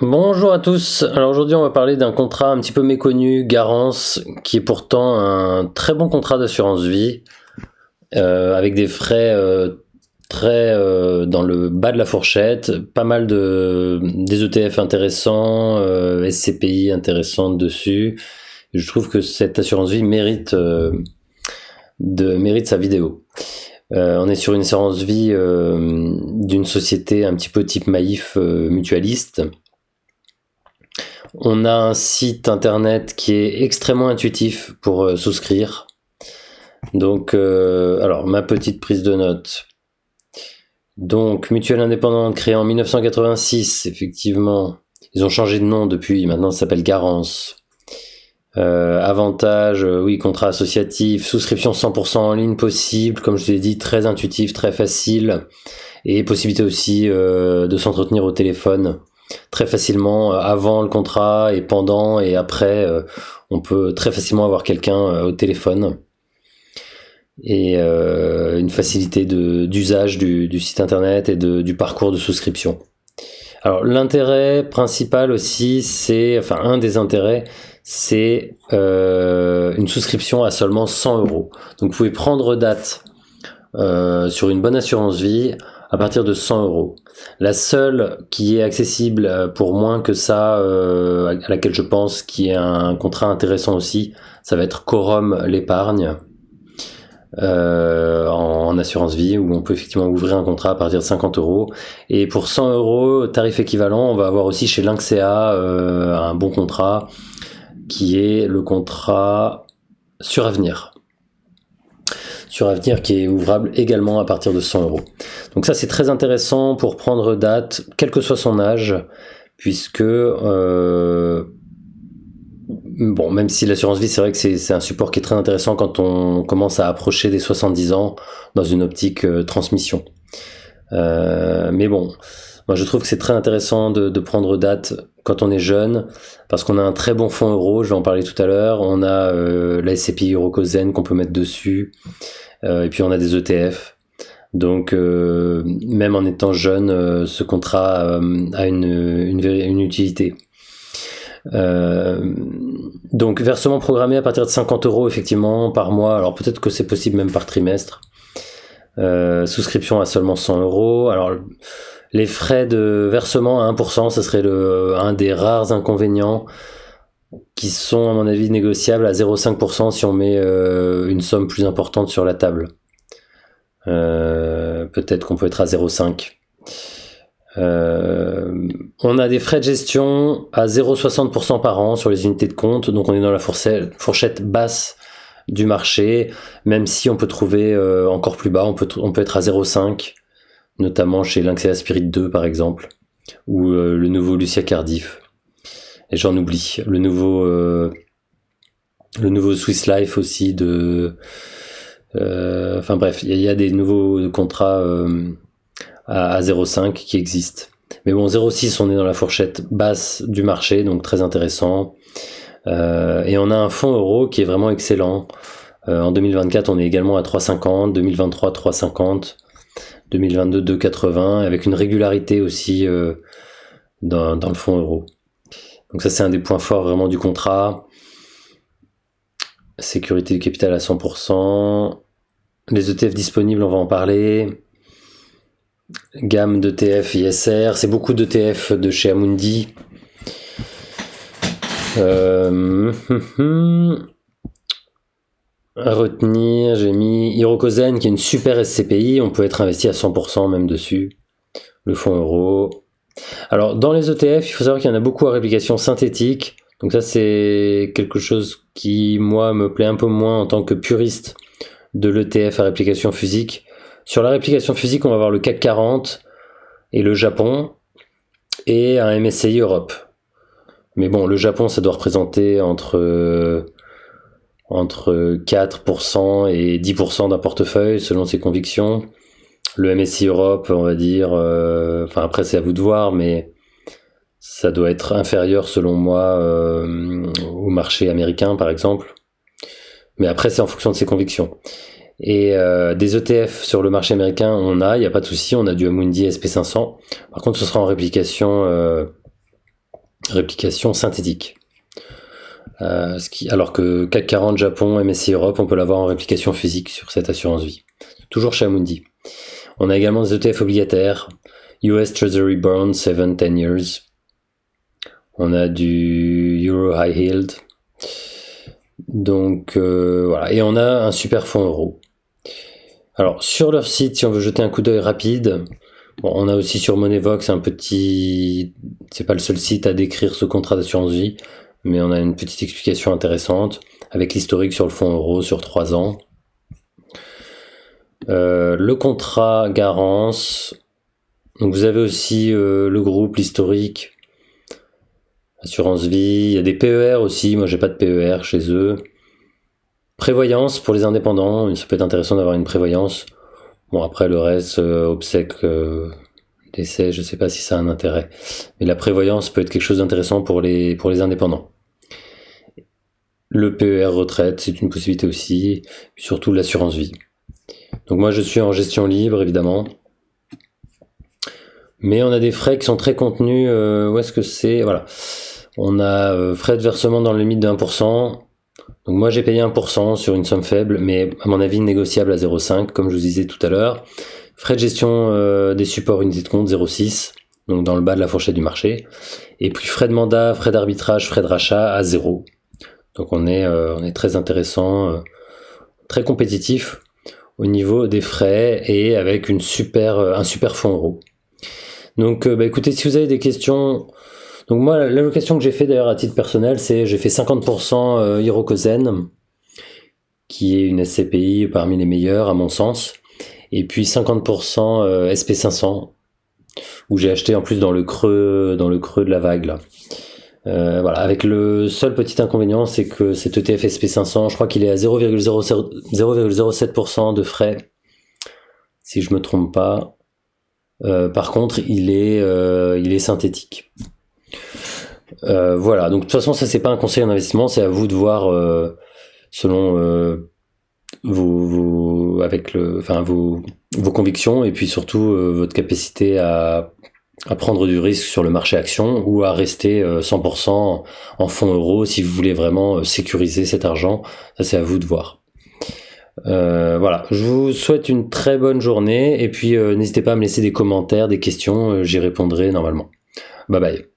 Bonjour à tous. Alors aujourd'hui, on va parler d'un contrat un petit peu méconnu, Garance, qui est pourtant un très bon contrat d'assurance vie, avec des frais très dans le bas de la fourchette, pas mal des ETF intéressants, SCPI intéressantes dessus. Je trouve que cette assurance vie mérite sa vidéo. On est sur une assurance vie d'une société un petit peu type Maïf mutualiste. On a un site internet qui est extrêmement intuitif pour souscrire. Donc, alors, ma petite prise de notes. Donc, mutuelle indépendante créée en 1986, effectivement. Ils ont changé de nom depuis, maintenant ça s'appelle Garance. Avantage, oui, contrat associatif, souscription 100% en ligne possible, comme je vous l'ai dit, très intuitif, très facile. Et possibilité aussi de s'entretenir au téléphone très facilement avant le contrat et pendant et après. On peut très facilement avoir quelqu'un au téléphone. Et une facilité d'usage du site internet et du parcours de souscription. Alors l'intérêt principal aussi, un des intérêts, c'est une souscription à seulement 100 €. Donc vous pouvez prendre date sur une bonne assurance vie à partir de 100 €. La seule qui est accessible pour moins que ça, à laquelle je pense qui est un contrat intéressant aussi, ça va être Corum l'épargne en assurance vie, où on peut effectivement ouvrir un contrat à partir de 50 €. Et pour 100 €, tarif équivalent, on va avoir aussi chez Lynxea un bon contrat qui est le contrat Suravenir. Suravenir qui est ouvrable également à partir de 100 €. Donc ça c'est très intéressant pour prendre date, quel que soit son âge, puisque même si l'assurance vie, c'est vrai que c'est un support qui est très intéressant quand on commence à approcher des 70 ans dans une optique transmission. Mais bon, moi je trouve que c'est très intéressant de prendre date quand on est jeune, parce qu'on a un très bon fonds euro, je vais en parler tout à l'heure. On a la SCPI Eurocozen qu'on peut mettre dessus, et puis on a des ETF. Donc même en étant jeune, ce contrat a une utilité. Donc versement programmé à partir de 50 € effectivement par mois. Alors peut-être que c'est possible même par trimestre. Souscription à seulement 100 €. Alors les frais de versement à 1%, ce serait un des rares inconvénients qui sont à mon avis négociables à 0,5% si on met une somme plus importante sur la table. Peut-être qu'on peut être à 0,5. On a des frais de gestion à 0,60% par an sur les unités de compte, donc on est dans la fourchette basse du marché, même si on peut trouver encore plus bas, on peut être à 0,5, notamment chez Lynxea Spirit 2 par exemple, ou le nouveau Lucia Cardiff, et j'en oublie, le nouveau Swiss Life aussi bref, il y a des nouveaux contrats à 0,5 qui existent. Mais bon, 0,6, on est dans la fourchette basse du marché, donc très intéressant. Et on a un fonds euro qui est vraiment excellent. En 2024, on est également à 3,50, 2023 3,50, 2022 2,80, avec une régularité aussi dans le fonds euro. Donc ça, c'est un des points forts vraiment du contrat. Sécurité du capital à 100%. Les ETF disponibles, on va en parler. Gamme d'ETF ISR, c'est beaucoup d'ETF de chez Amundi. À retenir, j'ai mis Hirokozen qui est une super SCPI, on peut être investi à 100% même dessus. Le fonds euro. Alors dans les ETF, il faut savoir qu'il y en a beaucoup à réplication synthétique. Donc ça c'est quelque chose qui moi me plaît un peu moins en tant que puriste de l'ETF à réplication physique. Sur la réplication physique, on va avoir le CAC 40 et le Japon et un MSCI Europe. Mais bon, le Japon, ça doit représenter entre 4% et 10% d'un portefeuille selon ses convictions. Le MSCI Europe, on va dire, après c'est à vous de voir, mais ça doit être inférieur selon moi au marché américain par exemple. Mais après c'est en fonction de ses convictions. Et des ETF sur le marché américain, il n'y a pas de souci, on a du Amundi SP500. Par contre, ce sera en réplication réplication synthétique. Alors que CAC 40 Japon, MSCI Europe, on peut l'avoir en réplication physique sur cette assurance vie. Toujours chez Amundi. On a également des ETF obligataires, US Treasury Bonds 7-10 years. On a du Euro High Yield. Donc voilà, et on a un super fonds euro. Alors sur leur site, si on veut jeter un coup d'œil rapide, bon, on a aussi sur Moneyvox un petit, c'est pas le seul site à décrire ce contrat d'assurance vie, mais on a une petite explication intéressante avec l'historique sur le fonds euro sur 3 ans. Le contrat Garance, donc vous avez aussi le groupe, l'historique, assurance vie, il y a des PER aussi, moi j'ai pas de PER chez eux. Prévoyance pour les indépendants, ça peut être intéressant d'avoir une prévoyance. Bon après le reste, obsèques, décès, je sais pas si ça a un intérêt. Mais la prévoyance peut être quelque chose d'intéressant pour les indépendants. Le PER retraite, c'est une possibilité aussi, puis surtout l'assurance vie. Donc moi je suis en gestion libre évidemment. Mais on a des frais qui sont très contenus, où est-ce que c'est ? Voilà. On a frais de versement dans le limite de 1%. Donc moi j'ai payé 1% sur une somme faible, mais à mon avis négociable à 0,5, comme je vous disais tout à l'heure. Frais de gestion des supports unités de compte 0,6, donc dans le bas de la fourchette du marché. Et puis frais de mandat, frais d'arbitrage, frais de rachat à 0. Donc on est très intéressant, très compétitif au niveau des frais et avec un super fonds euro. Donc écoutez, si vous avez des questions, donc moi l'allocation que j'ai fait d'ailleurs à titre personnel, c'est j'ai fait 50% Hirokozen, qui est une SCPI parmi les meilleures à mon sens, et puis 50% SP500, où j'ai acheté en plus dans le creux de la vague là. Voilà, avec le seul petit inconvénient, c'est que cet ETF SP500, je crois qu'il est à 0,07% de frais, si je me trompe pas. Par contre, il est synthétique. Voilà, donc de toute façon, ça c'est pas un conseil en investissement, c'est à vous de voir selon vos convictions et puis surtout votre capacité à prendre du risque sur le marché action ou à rester 100% en fonds euros si vous voulez vraiment sécuriser cet argent. Ça c'est à vous de voir. Voilà, je vous souhaite une très bonne journée et puis n'hésitez pas à me laisser des commentaires, des questions, j'y répondrai normalement. Bye bye.